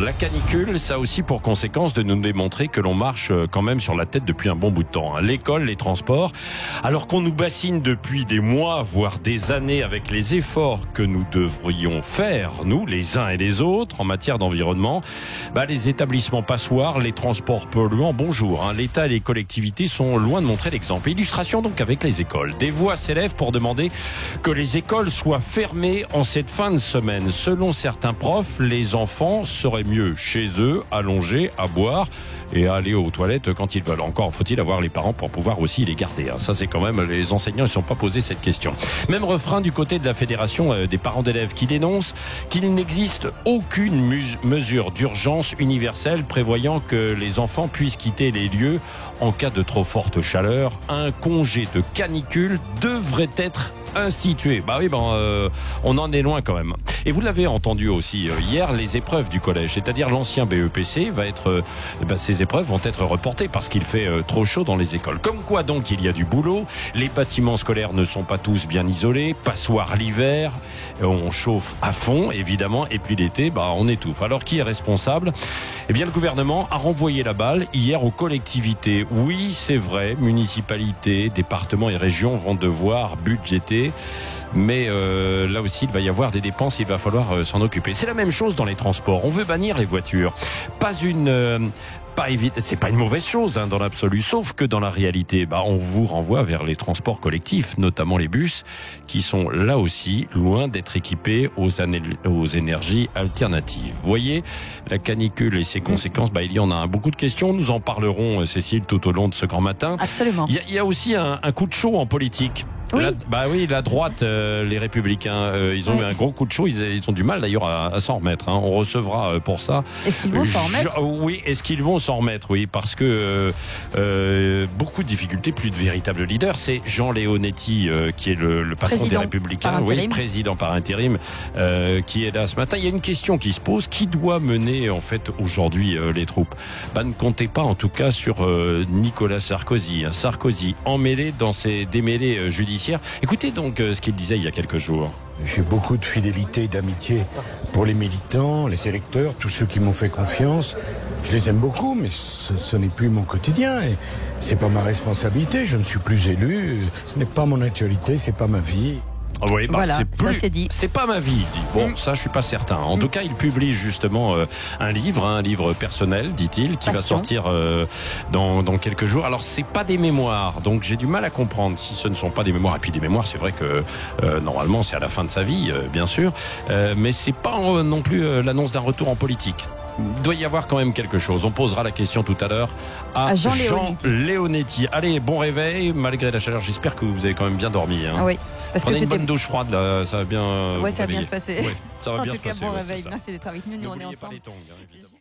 La canicule, ça a aussi pour conséquence de nous démontrer que l'on marche quand même sur la tête depuis un bon bout de temps. L'école, les transports, alors qu'on nous bassine depuis des mois, voire des années avec les efforts que nous devrions faire, nous, les uns et les autres, en matière d'environnement, les établissements passoires, les transports polluants, bonjour. L'État et les collectivités sont loin de montrer l'exemple. Illustration donc avec les écoles. Des voix s'élèvent pour demander que les écoles soient fermées en cette fin de semaine. Selon certains profs, les enfants seraient mieux chez eux, allongés, à boire et à aller aux toilettes quand ils veulent. Encore faut-il avoir les parents pour pouvoir aussi les garder. Ça, c'est quand même, les enseignants ne se sont pas posé cette question. Même refrain du côté de la Fédération des parents d'élèves qui dénonce qu'il n'existe aucune mesure d'urgence universelle prévoyant que les enfants puissent quitter les lieux en cas de trop forte chaleur. Un congé de canicule devrait être institué. On en est loin quand même. Et vous l'avez entendu aussi hier, les épreuves du collège, c'est-à-dire l'ancien BEPC ces épreuves vont être reportées parce qu'il fait trop chaud dans les écoles. Comme quoi donc il y a du boulot, les bâtiments scolaires ne sont pas tous bien isolés, passoire l'hiver, on chauffe à fond évidemment, et puis l'été, on étouffe. Alors qui est responsable ? Eh bien le gouvernement a renvoyé la balle hier aux collectivités. Oui, c'est vrai, municipalités, départements et régions vont devoir budgéter. Mais là aussi, il va y avoir des dépenses, il va falloir s'en occuper. C'est la même chose dans les transports. On veut bannir les voitures. C'est pas une mauvaise chose dans l'absolu, sauf que dans la réalité, on vous renvoie vers les transports collectifs, notamment les bus, qui sont là aussi loin d'être équipés aux énergies alternatives. Vous voyez, la canicule et ses conséquences, il y en a beaucoup de questions. Nous en parlerons, Cécile, tout au long de ce grand matin. Absolument. Il y a aussi un coup de chaud en politique. Oui. La droite, les Républicains, ils ont eu un gros coup de chaud. Ils ont du mal d'ailleurs à s'en remettre. On recevra pour ça. Est-ce qu'ils vont s'en remettre ? Oui, est-ce qu'ils vont s'en remettre ? Oui, parce que beaucoup de difficultés, plus de véritable leader. C'est Jean Leonetti qui est le patron des Républicains, président par intérim, qui est là ce matin. Il y a une question qui se pose : qui doit mener en fait aujourd'hui les troupes ? Ne comptez pas en tout cas sur Nicolas Sarkozy. Sarkozy emmêlé dans ses démêlés judiciaires. Écoutez donc ce qu'il disait il y a quelques jours. J'ai beaucoup de fidélité et d'amitié pour les militants, les électeurs, tous ceux qui m'ont fait confiance. Je les aime beaucoup, mais ce n'est plus mon quotidien et c'est pas ma responsabilité. Je ne suis plus élu. Ce n'est pas mon actualité, c'est pas ma vie. Oui, voilà, ça c'est dit. C'est pas ma vie. Ça, je suis pas certain. En tout cas, il publie justement un livre personnel, dit-il, qui va sortir dans quelques jours. Alors, c'est pas des mémoires, donc j'ai du mal à comprendre si ce ne sont pas des mémoires. Et puis des mémoires, c'est vrai que normalement, c'est à la fin de sa vie, bien sûr, mais c'est pas non plus l'annonce d'un retour en politique. Il doit y avoir quand même quelque chose. On posera la question tout à l'heure à Jean Leonetti. Allez, bon réveil, malgré la chaleur. J'espère que vous avez quand même bien dormi. Oui, parce prenez que une bonne douche froide, là, ça va bien. Oui, ça va bien se passer. Ouais, ça va bien se passer. Bon réveil. Merci d'être avec nous. Nous, on est ensemble. Pas les tongs, évidemment.